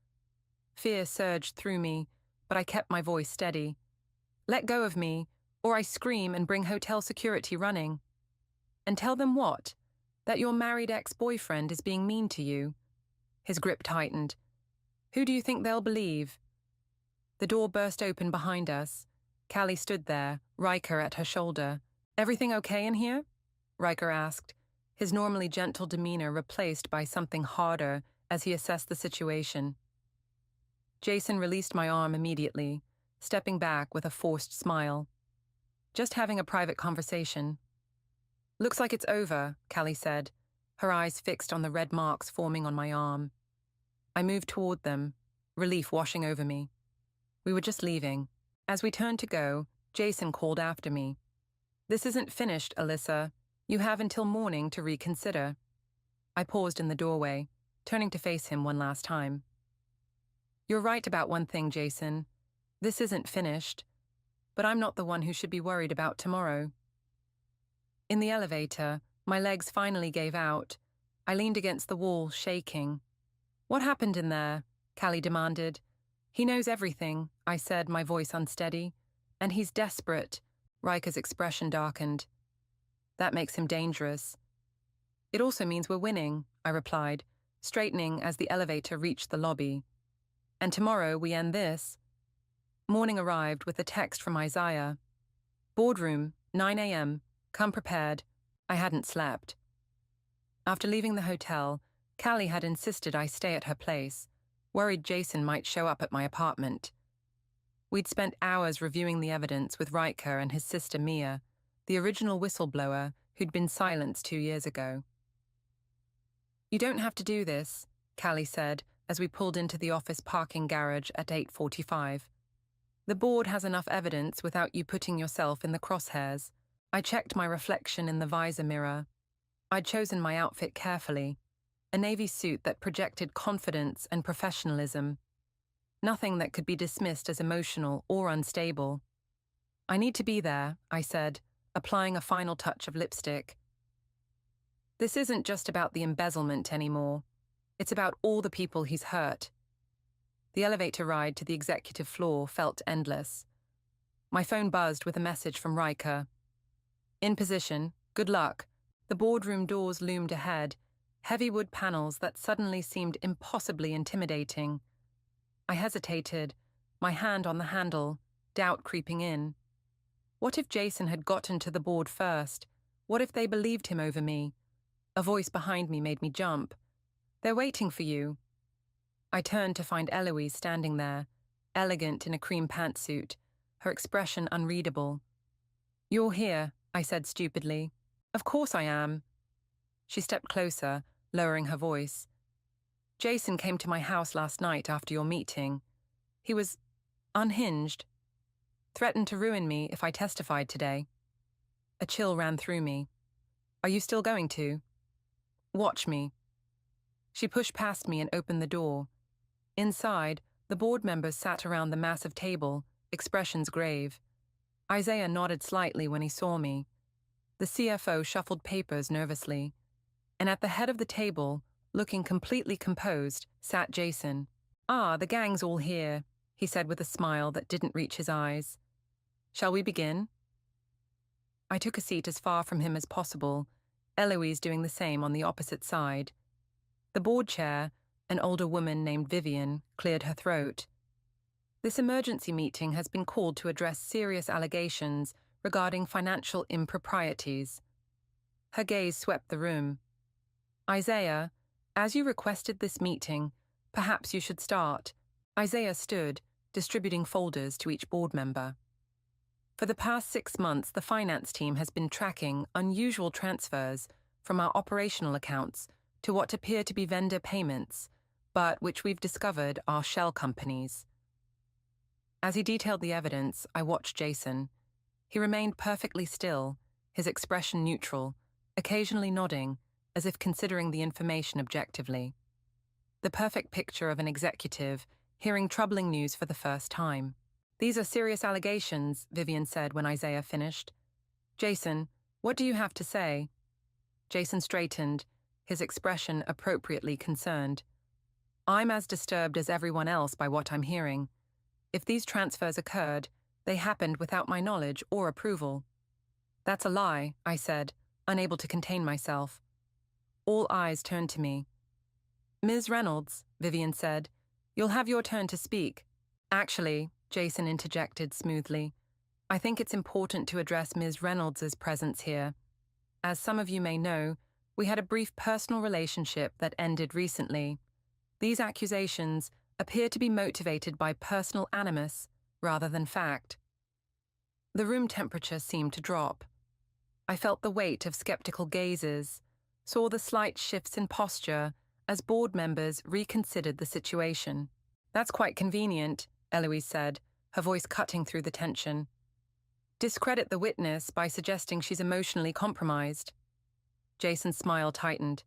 Fear surged through me, but I kept my voice steady. Let go of me, or I scream and bring hotel security running. And tell them what? That your married ex-boyfriend is being mean to you. His grip tightened. Who do you think they'll believe? The door burst open behind us. Callie stood there, Riker at her shoulder. Everything okay in here? Riker asked. his normally gentle demeanor replaced by something harder as he assessed the situation. Jason released my arm immediately, stepping back with a forced smile. "Just having a private conversation." "Looks like it's over," Callie said, her eyes fixed on the red marks forming on my arm. I moved toward them, relief washing over me. We were just leaving. As we turned to go, Jason called after me. "This isn't finished, Alyssa. You have until morning to reconsider." I paused in the doorway, turning to face him one last time. "You're right about one thing, Jason. This isn't finished. But I'm not the one who should be worried about tomorrow." In the elevator, my legs finally gave out. I leaned against the wall, shaking. "What happened in there?" Callie demanded. "He knows everything," I said, my voice unsteady. "And he's desperate." Riker's expression darkened. "That makes him dangerous." "It also means we're winning," I replied, straightening as the elevator reached the lobby. "And tomorrow we end this." Morning arrived with a text from Isaiah. "Boardroom, 9 a.m. Come prepared." I hadn't slept. After leaving the hotel, Callie had insisted I stay at her place, worried Jason might show up at my apartment. We'd spent hours reviewing the evidence with Riker and his sister Mia, the original whistleblower who'd been silenced 2 years ago. "You don't have to do this," Callie said as we pulled into the office parking garage at 8:45. "The board has enough evidence without you putting yourself in the crosshairs." I checked my reflection in the visor mirror. I'd chosen my outfit carefully, a navy suit that projected confidence and professionalism. Nothing that could be dismissed as emotional or unstable. "I need to be there," I said, applying a final touch of lipstick. "This isn't just about the embezzlement anymore. It's about all the people he's hurt." The elevator ride to the executive floor felt endless. My phone buzzed with a message from Riker. "In position. Good luck." The boardroom doors loomed ahead, heavy wood panels that suddenly seemed impossibly intimidating. I hesitated, my hand on the handle, doubt creeping in. What if Jason had gotten to the board first? What if they believed him over me? A voice behind me made me jump. "They're waiting for you." I turned to find Eloise standing there, elegant in a cream pantsuit, her expression unreadable. "You're here," I said stupidly. "Of course I am." She stepped closer, lowering her voice. "Jason came to my house last night after your meeting. He was unhinged. Threatened to ruin me if I testified today." A chill ran through me. "Are you still going to?" "Watch me." She pushed past me and opened the door. Inside, the board members sat around the massive table, expressions grave. Isaiah nodded slightly when he saw me. The CFO shuffled papers nervously. And at the head of the table, looking completely composed, sat Jason. "Ah, the gang's all here," he said with a smile that didn't reach his eyes. "Shall we begin?" I took a seat as far from him as possible, Eloise doing the same on the opposite side. The board chair, an older woman named Vivian, cleared her throat. "This emergency meeting has been called to address serious allegations regarding financial improprieties." Her gaze swept the room. "Isaiah, as you requested this meeting, perhaps you should start." Isaiah stood, distributing folders to each board member. "For the past 6 months, the finance team has been tracking unusual transfers from our operational accounts to what appear to be vendor payments, but which we've discovered are shell companies." As he detailed the evidence, I watched Jason. He remained perfectly still, his expression neutral, occasionally nodding, as if considering the information objectively. The perfect picture of an executive hearing troubling news for the first time. "These are serious allegations," Vivian said when Isaiah finished. "Jason, what do you have to say?" Jason straightened, his expression appropriately concerned. "I'm as disturbed as everyone else by what I'm hearing. If these transfers occurred, they happened without my knowledge or approval." "That's a lie," I said, unable to contain myself. All eyes turned to me. "Ms. Reynolds," Vivian said, "you'll have your turn to speak." "Actually," Jason interjected smoothly, "I think it's important to address Ms. Reynolds' presence here. As some of you may know, We had a brief personal relationship that ended recently. These accusations appear to be motivated by personal animus rather than fact. The room temperature seemed to drop. I felt the weight of skeptical gazes, saw the slight shifts in posture as board members reconsidered the situation. "That's quite convenient," Eloise said, her voice cutting through the tension. "Discredit the witness by suggesting she's emotionally compromised." Jason's smile tightened.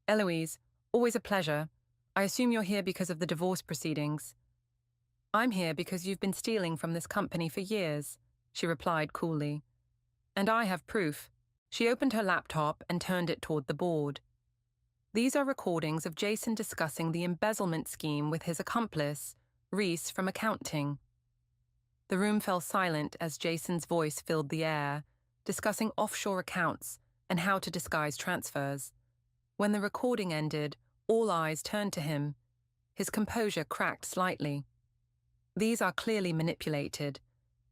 "Eloise, always a pleasure. I assume you're here because of the divorce proceedings." "I'm here because you've been stealing from this company for years," she replied coolly. "And I have proof." She opened her laptop and turned it toward the board. "These are recordings of Jason discussing the embezzlement scheme with his accomplice, Reese from accounting." The room fell silent as Jason's voice filled the air, discussing offshore accounts and how to disguise transfers. When the recording ended, all eyes turned to him. His composure cracked slightly. "These are clearly manipulated.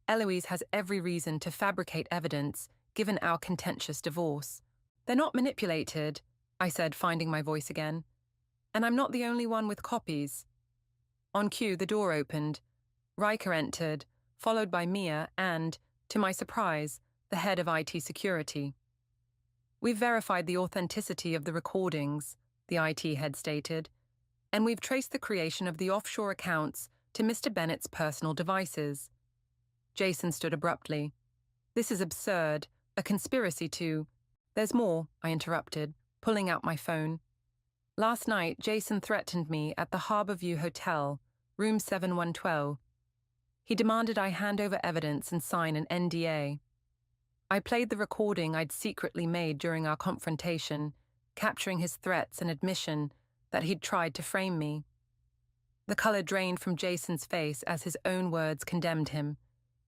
Eloise has every reason to fabricate evidence given our contentious divorce." "They're not manipulated," I said, finding my voice again. "And I'm not the only one with copies." On cue, the door opened. Riker entered, followed by Mia and, to my surprise, the head of IT security. "We've verified the authenticity of the recordings," the IT head stated, "and we've traced the creation of the offshore accounts to Mr. Bennett's personal devices." Jason stood abruptly. "This is absurd, a conspiracy to—" "There's more," I interrupted, pulling out my phone. "Last night, Jason threatened me at the Harborview Hotel, room 7112. He demanded I hand over evidence and sign an NDA. I played the recording I'd secretly made during our confrontation, capturing his threats and admission that he'd tried to frame me." The color drained from Jason's face as his own words condemned him.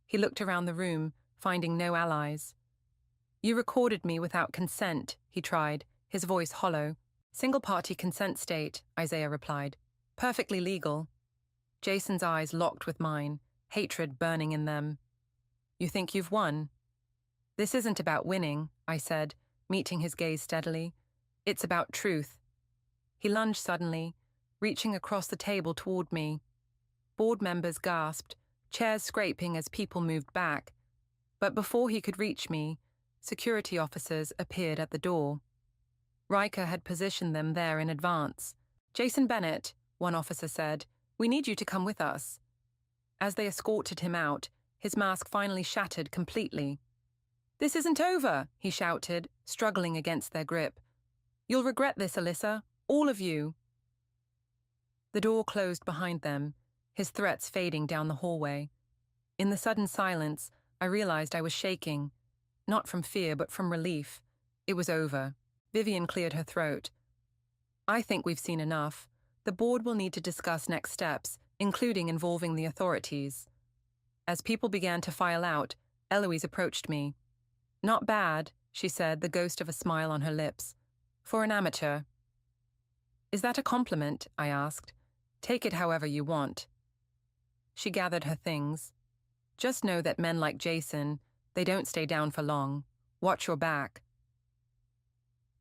He looked around the room, finding no allies. "You recorded me without consent," he tried, his voice hollow. "Single-party consent state," Isaiah replied. "Perfectly legal." Jason's eyes locked with mine, hatred burning in them. "You think you've won?" "This isn't about winning," I said, meeting his gaze steadily. "It's about truth." He lunged suddenly, reaching across the table toward me. Board members gasped, chairs scraping as people moved back. But before he could reach me, security officers appeared at the door. Riker had positioned them there in advance. "Jason Bennett," one officer said, "we need you to come with us." As they escorted him out, his mask finally shattered completely. "This isn't over," he shouted, struggling against their grip. "You'll regret this, Alyssa. All of you." The door closed behind them, his threats fading down the hallway. In the sudden silence, I realized I was shaking, not from fear but from relief. It was over. Vivian cleared her throat. "I think we've seen enough. The board will need to discuss next steps, including involving the authorities." As people began to file out, Eloise approached me. "Not bad," she said, the ghost of a smile on her lips. "For an amateur." "Is that a compliment?" I asked. "Take it however you want." She gathered her things. "Just know that men like Jason, they don't stay down for long. Watch your back."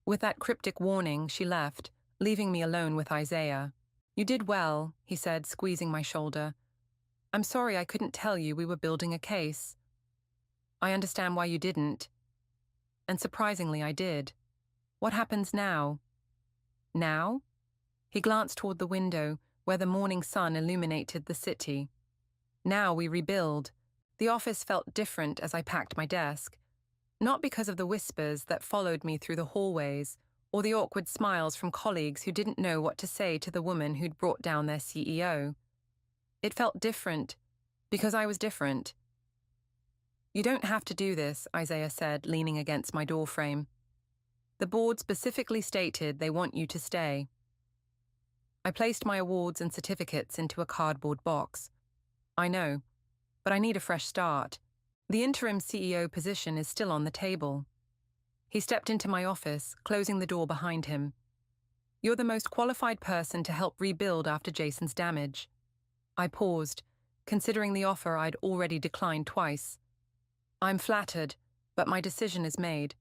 With that cryptic warning, she left, leaving me alone with Isaiah. "You did well," he said, squeezing my shoulder. "I'm sorry I couldn't tell you we were building a case." "I understand why you didn't." And surprisingly, I did. "What happens now?" "Now?" He glanced toward the window, where the morning sun illuminated the city. "Now we rebuild." The office felt different as I packed my desk. Not because of the whispers that followed me through the hallways, or the awkward smiles from colleagues who didn't know what to say to the woman who'd brought down their CEO. It felt different, because I was different. "You don't have to do this," Isaiah said, leaning against my doorframe. "The board specifically stated they want you to stay." I placed my awards and certificates into a cardboard box. "I know, but I need a fresh start. The interim CEO position is still on the table." He stepped into my office, closing the door behind him. "You're the most qualified person to help rebuild after Jason's damage." I paused, considering the offer I'd already declined twice. "I'm flattered, but my decision is made."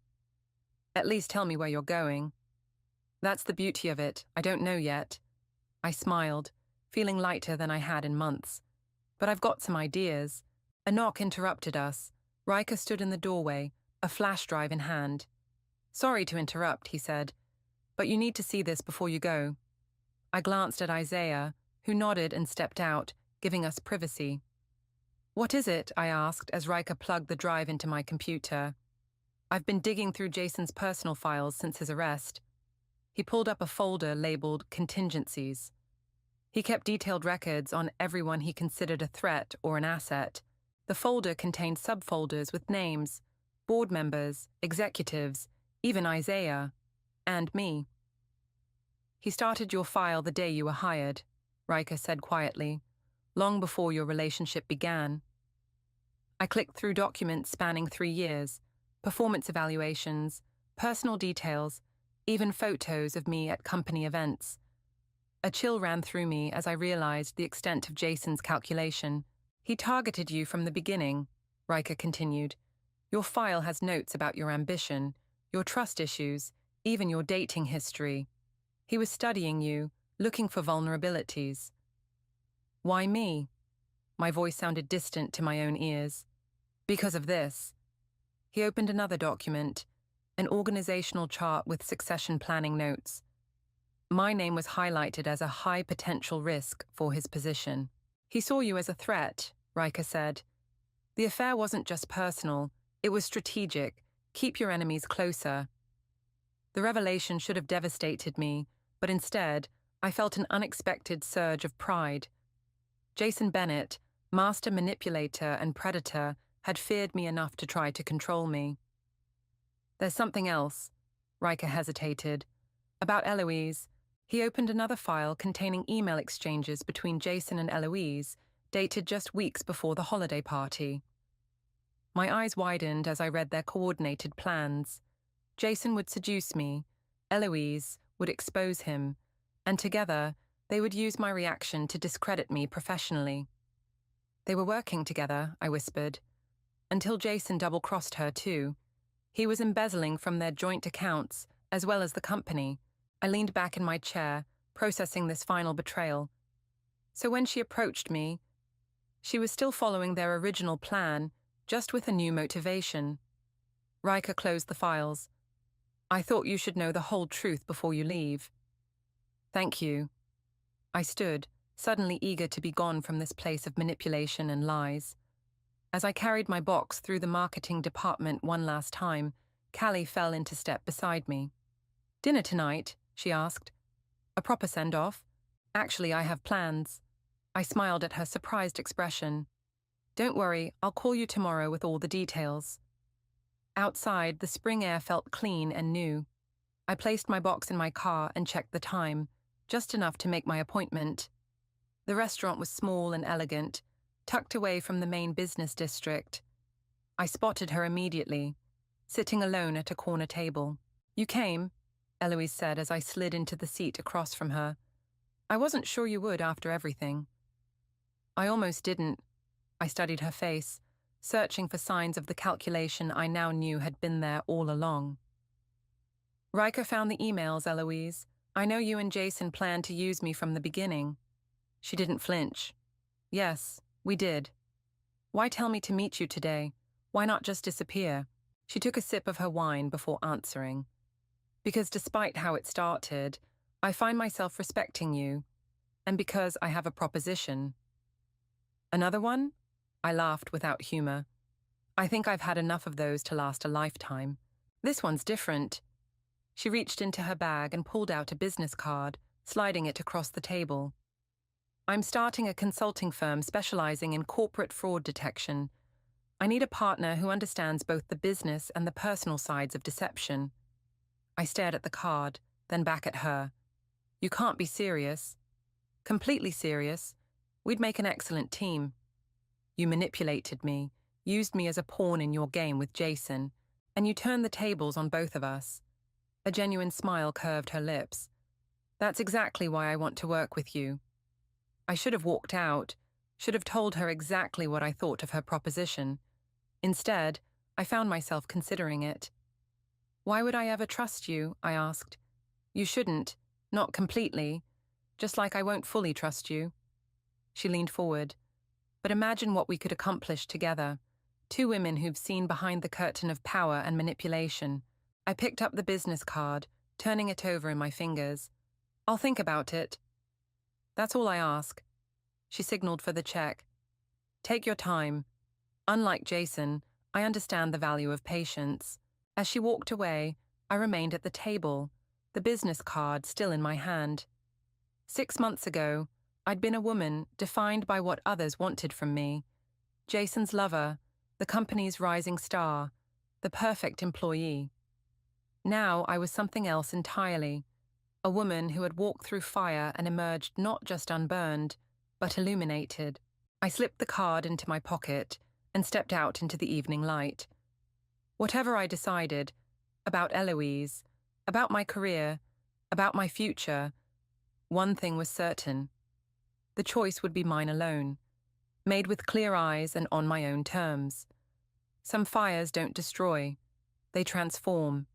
At least tell me where you're going. That's the beauty of it, I don't know yet. I smiled, feeling lighter than I had in months. But I've got some ideas. A knock interrupted us. Riker stood in the doorway, a flash drive in hand. Sorry to interrupt, he said, but you need to see this before you go. I glanced at Isaiah, who nodded and stepped out, giving us privacy. What is it? I asked as Riker plugged the drive into my computer. I've been digging through Jason's personal files since his arrest. He pulled up a folder labeled Contingencies. He kept detailed records on everyone he considered a threat or an asset. The folder contained subfolders with names, board members, executives, even Isaiah, and me. He started your file the day you were hired, Riker said quietly, long before your relationship began. I clicked through documents spanning 3 years, performance evaluations, personal details, even photos of me at company events. A chill ran through me as I realized the extent of Jason's calculation. He targeted you from the beginning, Riker continued. Your file has notes about your ambition, your trust issues, even your dating history. He was studying you, looking for vulnerabilities. Why me? My voice sounded distant to my own ears. Because of this. He opened another document, an organizational chart with succession planning notes. My name was highlighted as a high potential risk for his position. He saw you as a threat, Riker said. The affair wasn't just personal, it was strategic. Keep your enemies closer. The revelation should have devastated me, but instead, I felt an unexpected surge of pride. Jason Bennett, master manipulator and predator, had feared me enough to try to control me. There's something else, Riker hesitated. About Eloise. He opened another file containing email exchanges between Jason and Eloise, dated just weeks before the holiday party. My eyes widened as I read their coordinated plans. Jason would seduce me, Eloise would expose him, and together they would use my reaction to discredit me professionally. They were working together, I whispered, until Jason double-crossed her too. He was embezzling from their joint accounts, as well as the company. I leaned back in my chair, processing this final betrayal. So when she approached me, she was still following their original plan, just with a new motivation. Riker closed the files. I thought you should know the whole truth before you leave. Thank you. I stood, suddenly eager to be gone from this place of manipulation and lies. As I carried my box through the marketing department one last time, Callie fell into step beside me. Dinner tonight? She asked. A proper send-off? Actually, I have plans. I smiled at her surprised expression. Don't worry, I'll call you tomorrow with all the details. Outside, the spring air felt clean and new. I placed my box in my car and checked the time, just enough to make my appointment. The restaurant was small and elegant, tucked away from the main business district. I spotted her immediately, sitting alone at a corner table. You came, Eloise said as I slid into the seat across from her. I wasn't sure you would after everything. I almost didn't. I studied her face, searching for signs of the calculation I now knew had been there all along. Riker found the emails, Eloise. I know you and Jason planned to use me from the beginning. She didn't flinch. Yes, we did. Why tell me to meet you today? Why not just disappear? She took a sip of her wine before answering. Because despite how it started, I find myself respecting you, and because I have a proposition. Another one? I laughed without humor. I think I've had enough of those to last a lifetime. This one's different. She reached into her bag and pulled out a business card, sliding it across the table. I'm starting a consulting firm specializing in corporate fraud detection. I need a partner who understands both the business and the personal sides of deception. I stared at the card, then back at her. You can't be serious. Completely serious. We'd make an excellent team. You manipulated me, used me as a pawn in your game with Jason, and you turned the tables on both of us. A genuine smile curved her lips. That's exactly why I want to work with you. I should have walked out, should have told her exactly what I thought of her proposition. Instead, I found myself considering it. Why would I ever trust you? I asked. You shouldn't. Not completely. Just like I won't fully trust you. She leaned forward. But imagine what we could accomplish together. Two women who've seen behind the curtain of power and manipulation. I picked up the business card, turning it over in my fingers. I'll think about it. That's all I ask. She signaled for the check. Take your time. Unlike Jason, I understand the value of patience. As she walked away, I remained at the table, the business card still in my hand. 6 months ago, I'd been a woman defined by what others wanted from me. Jason's lover, the company's rising star, the perfect employee. Now I was something else entirely, a woman who had walked through fire and emerged not just unburned, but illuminated. I slipped the card into my pocket and stepped out into the evening light. Whatever I decided, about Eloise, about my career, about my future, one thing was certain. The choice would be mine alone, made with clear eyes and on my own terms. Some fires don't destroy, they transform.